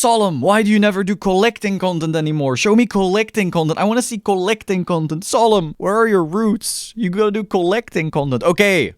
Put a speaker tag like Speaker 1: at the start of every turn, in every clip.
Speaker 1: Solemn, why do you never do collecting content anymore? Show me collecting content. I want to see collecting content. Solemn, where are your roots? You gotta do collecting content. Okay.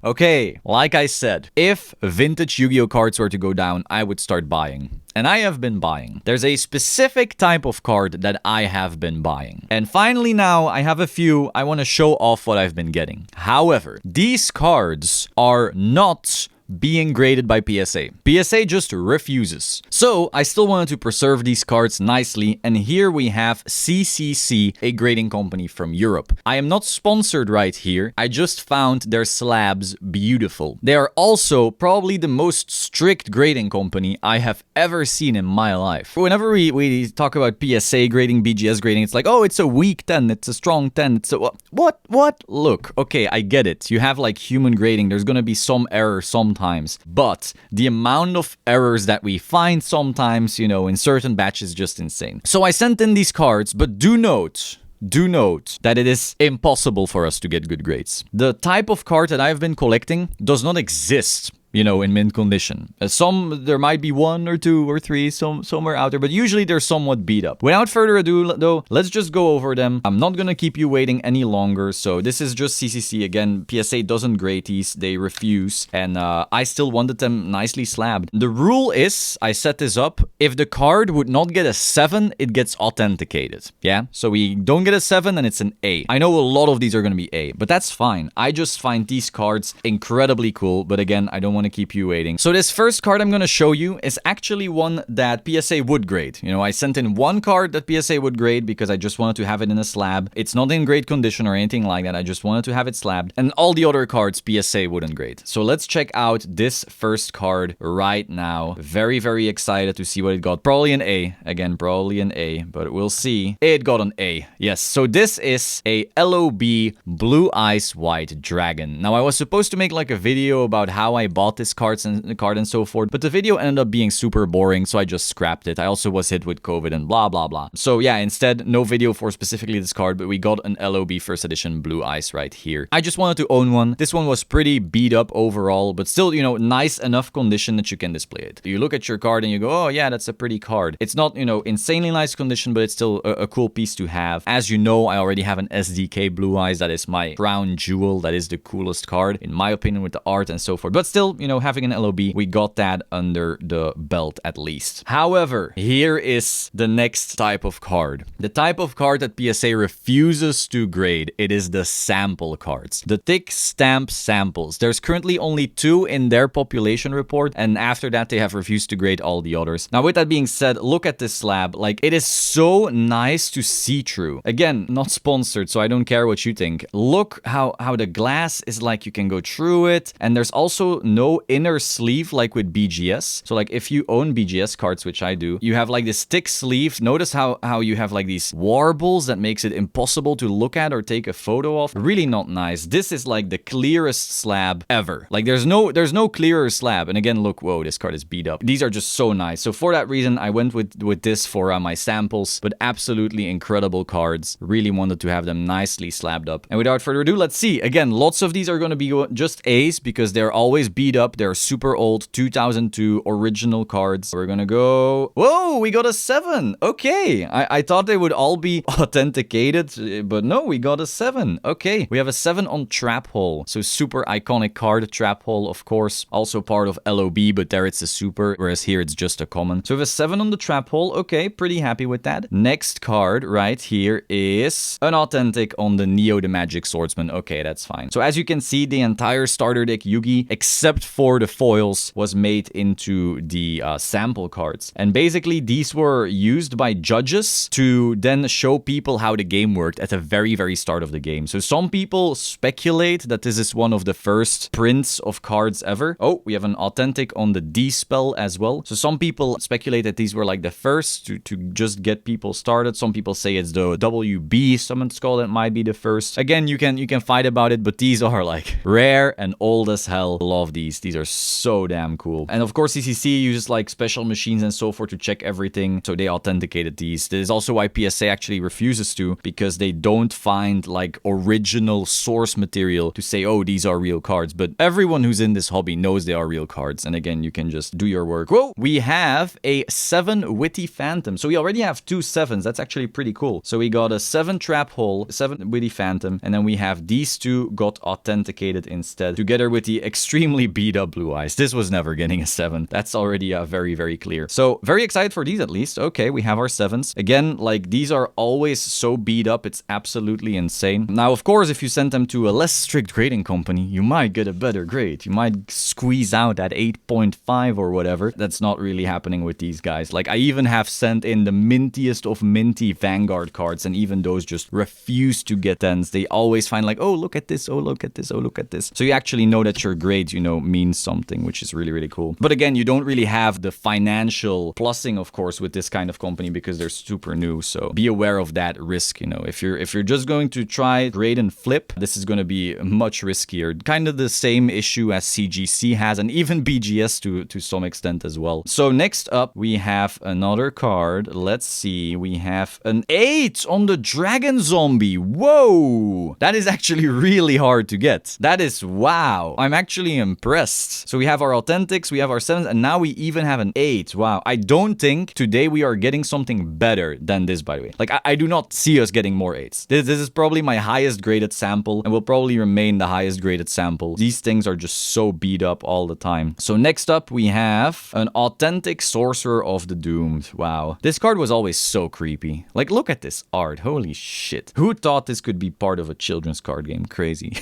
Speaker 1: Like I said, if vintage Yu-Gi-Oh cards were to go down, I would start buying. And I have been buying. There's a specific type of card that I have been buying. And finally now, I have a few. I want to show off what I've been getting. However, these cards are not being graded by PSA. PSA just refuses. So I still wanted to preserve these cards nicely, and here we have CCC, a grading company from Europe. I am not sponsored right here, I just found their slabs beautiful. They are also probably the most strict grading company I have ever seen in my life. Whenever we talk about PSA grading, BGS grading, it's like, oh, it's a weak 10, it's a strong 10, it's a... What? Look, okay, I get it. You have like human grading, there's gonna be some error sometimes, but the amount of errors that we find sometimes, you know, in certain batches is just insane. So I sent in these cards, but do note that it is impossible for us to get good grades. The type of card that I've been collecting does not exist, you know, in mint condition. There might be 1 or 2 or 3 somewhere out there, but usually they're somewhat beat up. Without further ado, though, let's just go over them. I'm not gonna keep you waiting any longer, so this is just CCC. Again, PSA doesn't grade these, they refuse, and I still wanted them nicely slabbed. The rule is, I set this up, if the card would not get a 7, it gets authenticated, yeah? So we don't get a 7 and it's an A. I know a lot of these are gonna be A, but that's fine. I just find these cards incredibly cool, but again, I don't want to keep you waiting. So this first card I'm going to show you is actually one that PSA would grade. You know, I sent in one card that PSA would grade because I just wanted to have it in a slab. It's not in great condition or anything like that. I just wanted to have it slabbed. And all the other cards PSA wouldn't grade. So let's check out this first card right now. Very, very excited to see what it got. Probably an A. Again, probably an A, but we'll see. It got an A. Yes. So this is a LOB Blue Eyes White Dragon. Now I was supposed to make like a video about how I bought this card and so forth, but the video ended up being super boring, so I just scrapped it. I also was hit with COVID and blah blah blah. So yeah, instead, no video for specifically this card, but we got an LOB first edition Blue Eyes right here. I just wanted to own one. This one was pretty beat up overall, but still, you know, nice enough condition that you can display it. You look at your card and you go, oh yeah, that's a pretty card. It's not, you know, insanely nice condition, but it's still a cool piece to have. As you know, I already have an SDK Blue Eyes. That is my crown jewel. That is the coolest card, in my opinion, with the art and so forth. But still, you know, having an LOB, we got that under the belt at least. However, here is the next type of card. The type of card that PSA refuses to grade. It is the sample cards. The thick stamp samples. There's currently only 2 in their population report, and after that they have refused to grade all the others. Now with that being said, look at this slab. Like, it is so nice to see through. Again, not sponsored, so I don't care what you think. Look how the glass is like you can go through it, and there's also no inner sleeve like with BGS. So like if you own BGS cards, which I do, you have like this thick sleeve. Notice how you have like these warbles that makes it impossible to look at or take a photo of. Really not nice. This is like the clearest slab ever. Like there's no clearer slab. And again, look, whoa, this card is beat up. These are just so nice. So for that reason, I went with this for my samples, but absolutely incredible cards. Really wanted to have them nicely slabbed up. And without further ado, let's see. Again, lots of these are going to be just A's because they're always beat up. They're super old, 2002 original cards. We're gonna go... Whoa, we got a 7. Okay, I thought they would all be authenticated, but no, we got a 7. Okay, we have a 7 on Trap Hole. So super iconic card, Trap Hole, of course. Also part of LOB, but there it's a super, whereas here it's just a common. So we have a 7 on the Trap Hole. Okay, pretty happy with that. Next card right here is an authentic on the Neo the Magic Swordsman. Okay, that's fine. So as you can see, the entire starter deck Yugi, except for the foils, was made into the sample cards. And basically, these were used by judges to then show people how the game worked at the very, very start of the game. So some people speculate that this is one of the first prints of cards ever. Oh, we have an authentic on the D-Spell as well. So some people speculate that these were like the first to just get people started. Some people say it's the WB Summon Skull that might be the first. Again, you can fight about it, but these are like rare and old as hell. Love these. These are so damn cool. And of course, CCC uses like special machines and so forth to check everything. So they authenticated these. This is also why PSA actually refuses to, because they don't find like original source material to say, oh, these are real cards. But everyone who's in this hobby knows they are real cards. And again, you can just do your work. Whoa, we have a 7 Witty Phantom. So we already have 2 7s. That's actually pretty cool. So we got a 7 Trap Hole, 7 Witty Phantom, and then we have these 2 got authenticated instead, together with the extremely beat up Blue Eyes. This was never getting a 7. That's already very, very clear. So very excited for these at least. Okay, we have our 7s. Again, like these are always so beat up. It's absolutely insane. Now, of course, if you send them to a less strict grading company, you might get a better grade. You might squeeze out that 8.5 or whatever. That's not really happening with these guys. Like I even have sent in the mintiest of minty Vanguard cards, and even those just refuse to get 10s. They always find like, oh, look at this, oh, look at this, oh, look at this. So you actually know that your grade, you know, means something, which is really, really cool. But again, you don't really have the financial plussing, of course, with this kind of company because they're super new. So be aware of that risk. You know, if you're just going to try grade and flip, this is going to be much riskier. Kind of the same issue as CGC has, and even BGS to some extent as well. So next up, we have another card. Let's see. We have an 8 on the Dragon Zombie. Whoa! That is actually really hard to get. That is wow. I'm actually impressed. So we have our Authentics, we have our 7s, and now we even have an 8. Wow. I don't think today we are getting something better than this, by the way. Like, I do not see us getting more 8s. This is probably my highest graded sample and will probably remain the highest graded sample. These things are just so beat up all the time. So next up, we have an Authentic Sorcerer of the Doomed. Wow. This card was always so creepy. Like, look at this art. Holy shit. Who thought this could be part of a children's card game? Crazy.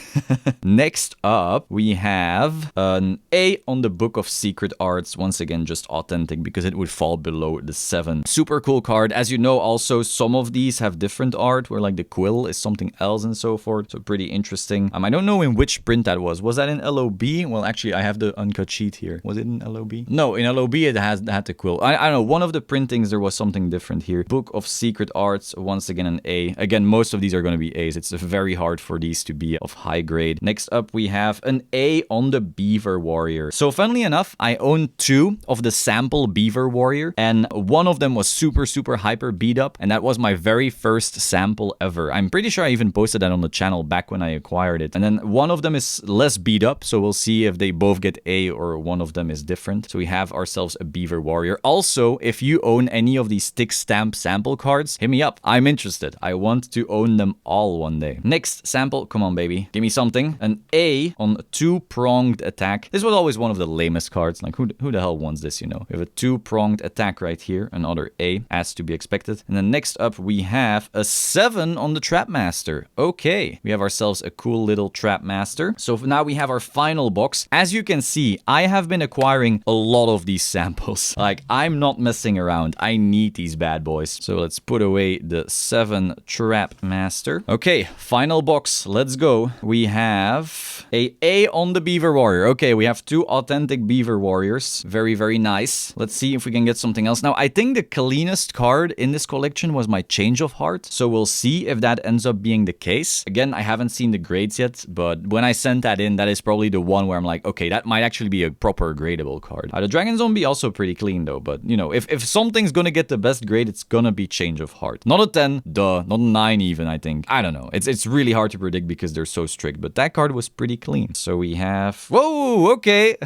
Speaker 1: Next up, we have an A on the Book of Secret Arts. Once again, just authentic because it would fall below the 7. Super cool card. As you know, also, some of these have different art where like the quill is something else and so forth. So pretty interesting. I don't know in which print that was. Was that in LOB? Well, actually, I have the uncut sheet here. Was it in LOB? No, in LOB it had the quill. I don't know. One of the printings, there was something different here. Book of Secret Arts, once again, an A. Again, most of these are going to be A's. It's very hard for these to be of high grade. Next up, we have an A on the Beaver Warrior. So funnily enough, I own 2 of the sample Beaver Warrior, and one of them was super, super hyper beat up, and that was my very first sample ever. I'm pretty sure I even posted that on the channel back when I acquired it. And then one of them is less beat up, so we'll see if they both get A or one of them is different. So we have ourselves a Beaver Warrior. Also, if you own any of these stick stamp sample cards, hit me up. I'm interested. I want to own them all one day. Next sample, come on baby, give me something. An A on a 2-pronged attack. This was always one of the lamest cards. Like who the hell wants this, you know? We have a 2-pronged attack right here, another A, as to be expected. And then next up, we have a 7 on the Trapmaster. Okay, we have ourselves a cool little Trapmaster. So now we have our final box. As you can see, I have been acquiring a lot of these samples. Like, I'm not messing around. I need these bad boys. So let's put away the 7 Trapmaster. Okay, final box. Let's go. We have a on the Beaver Warrior. Okay, we have 2 authentic Beaver Warriors. Very, very nice. Let's see if we can get something else. Now, I think the cleanest card in this collection was my Change of Heart. So we'll see if that ends up being the case. Again, I haven't seen the grades yet, but when I sent that in, that is probably the one where I'm like, okay, that might actually be a proper gradable card. The Dragon Zombie also pretty clean though, but you know, if something's gonna get the best grade, it's gonna be Change of Heart. Not a 10, duh, not a 9 even, I think. I don't know. It's really hard to predict because they're so strict, but that card was pretty clean. So we have, whoa, okay.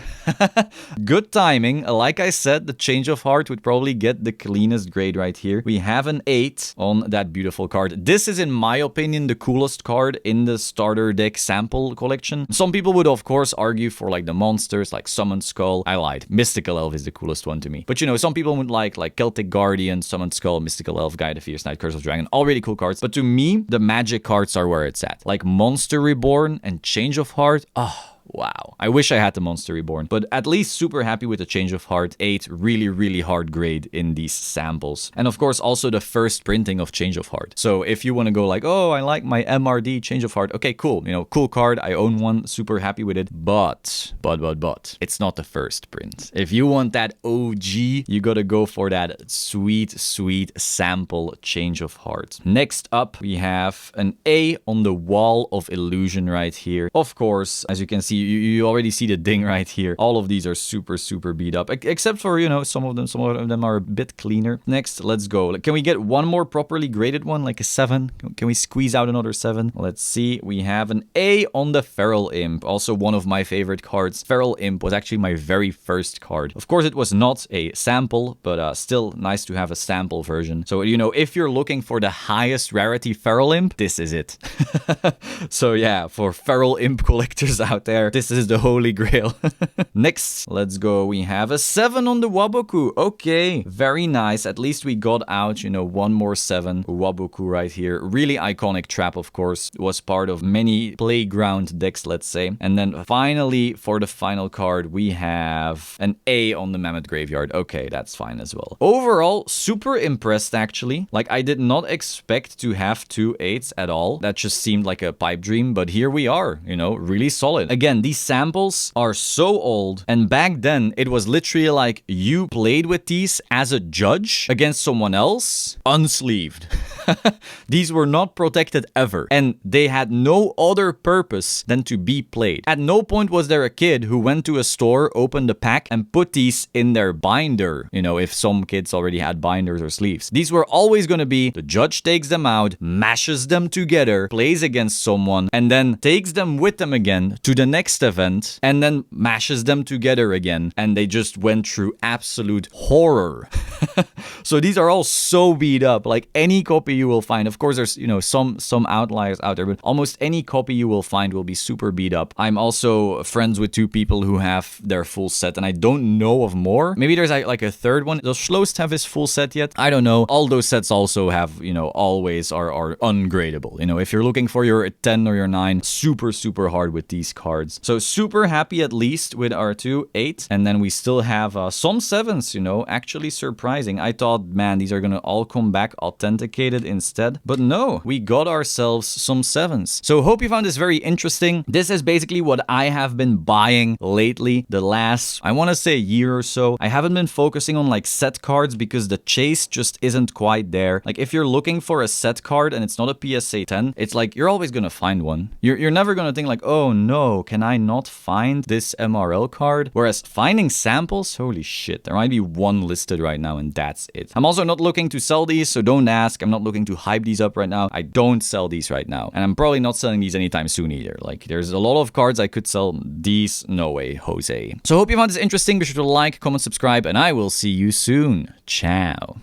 Speaker 1: Good timing. Like I said, the Change of Heart would probably get the cleanest grade right here. We have an 8 on that beautiful card. This is, in my opinion, the coolest card in the starter deck sample collection. Some people would, of course, argue for like the monsters, like Summon Skull. I lied. Mystical Elf is the coolest one to me. But you know, some people would like Celtic Guardian, Summon Skull, Mystical Elf, Guide of Fierce Knight, Curse of Dragon. All really cool cards. But to me, the magic cards are where it's at. Like Monster Reborn and Change of Heart. Oh, wow. I wish I had the Monster Reborn, but at least super happy with the Change of Heart. 8, really, really hard grade in these samples. And of course, also the first printing of Change of Heart. So if you want to go like, oh, I like my MRD Change of Heart. Okay, cool. You know, cool card. I own one. Super happy with it. But, it's not the first print. If you want that OG, you gotta go for that sweet, sweet sample Change of Heart. Next up, we have an A on the Wall of Illusion right here. Of course, as you can see, you already see the ding right here. All of these are super, super beat up. Except for, you know, some of them are a bit cleaner. Next, let's go. Can we get one more properly graded one, like a 7? Can we squeeze out another 7? Let's see. We have an A on the Feral Imp. Also one of my favorite cards. Feral Imp was actually my very first card. Of course, it was not a sample, but still nice to have a sample version. So, you know, if you're looking for the highest rarity Feral Imp, this is it. So yeah, for Feral Imp collectors out there, this is the holy grail. Next, let's go. We have a 7 on the Waboku. Okay, very nice. At least we got out, you know, one more 7. Waboku right here. Really iconic trap, of course. Was part of many playground decks, let's say. And then finally, for the final card, we have an A on the Mammoth Graveyard. Okay, that's fine as well. Overall, super impressed, actually. Like, I did not expect to have 2 8s at all. That just seemed like a pipe dream, but here we are, you know, really solid. Again, these samples are so old, and back then, it was literally like you played with these as a judge against someone else, unsleeved. These were not protected ever, and they had no other purpose than to be played. At no point was there a kid who went to a store, opened a pack, and put these in their binder, you know, if some kids already had binders or sleeves. These were always going to be the judge takes them out, mashes them together, plays against someone, and then takes them with them again to the next event, and then mashes them together again, and they just went through absolute horror. So these are all so beat up. Like, any copy you will find, of course there's, you know, some outliers out there, but almost any copy you will find will be super beat up. I'm also friends with 2 people who have their full set, and I don't know of more. Maybe there's like a third one. Does Schlost have his full set yet? I don't know. All those sets also have, you know, always are ungradable. You know, if you're looking for your 10 or your 9, super, super hard with these cards. So super happy at least with our 2 8, and then we still have some 7s, you know, actually surprising. I thought, man, these are gonna all come back authenticated instead, but no, we got ourselves some 7s. So hope you found this very interesting. This is basically what I have been buying lately, the last, I want to say, year or so. I haven't been focusing on like set cards because the chase just isn't quite there. Like, if you're looking for a set card and it's not a PSA 10, it's like you're always gonna find one. You're never gonna think like, oh no, can I not find this MRL card? Whereas finding samples, holy shit, there might be one listed right now and that's it. I'm also not looking to sell these, so don't ask. I'm not looking to hype these up right now. I don't sell these right now, and I'm probably not selling these anytime soon either. Like, there's a lot of cards I could sell. These, no way, Jose. So hope you found this interesting. Be sure to like, comment, subscribe, and I will see you soon. Ciao.